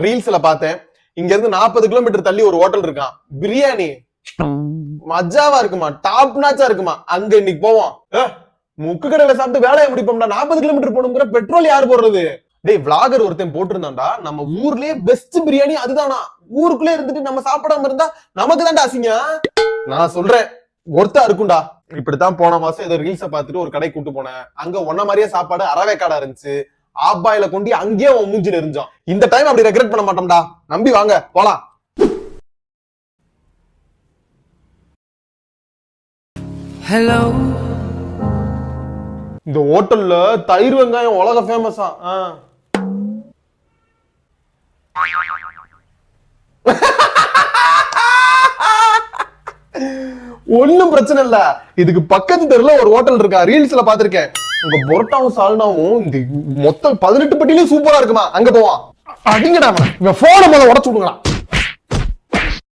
ரீல்ஸ்ல பார்த்தேன். இங்க இருந்து 40 கிலோமீட்டர் தள்ளி ஒரு ஹோட்டல் இருக்கான். பிரியாணி மஜாவா இருக்குமா, டாப் நாச்சா இருக்குமா. அங்க இன்னைக்கு போவோம். முக்கு கடையில சாப்பிட்டு வேலையை முடிப்போம்டா. 40 கிலோமீட்டர் போகணுங்கிற பெட்ரோல் யாரு போடுறது? டேய் விளாகர் ஒருத்தன் போட்டிருந்தான்டா, நம்ம ஊர்லயே பெஸ்ட் பிரியாணி அதுதானா. ஊருக்குள்ளே இருந்துட்டு நம்ம சாப்பிடாம இருந்தா நமக்கு தான்டா அசிங்க. நான் சொல்றேன் ஒருத்தா இருக்கும்டா. இப்படித்தான் போன மாசம் ஏதோ ரீல்ஸ பாத்துட்டு ஒரு கடை கூட்டு போனேன். அங்க ஒன்ன மாதிரியே சாப்பாடு அரவேக்காடா இருந்துச்சு. ஆப்பாயில கொண்டு அங்கேயே உன் மூஞ்சில எரிஞ்சோம். இந்த டைம் அப்படி ரெக்ரெட் பண்ண மாட்டோம்டா. நம்பி வாங்க போலாம். ஹலோ. இந்த ஹோட்டல்ல தயிர் வெங்காயம் உலக ஃபேமஸா. ஒண்ணும் பிரச்சனை இல்ல. இதுக்கு பக்கத்து தெருல ஒரு ஹோட்டல் இருக்கா. ரீல்ஸ்ல பாத்திருக்கேன். உங்க பொரோட்டாவும் சால்னாவும் இந்த மொத்தம் 18 பட்டியிலும் சூப்பரா இருக்குமா. அங்க போவான். அடிங்கடா இவன் போன முதல்ல உடச்சு விடுங்களா.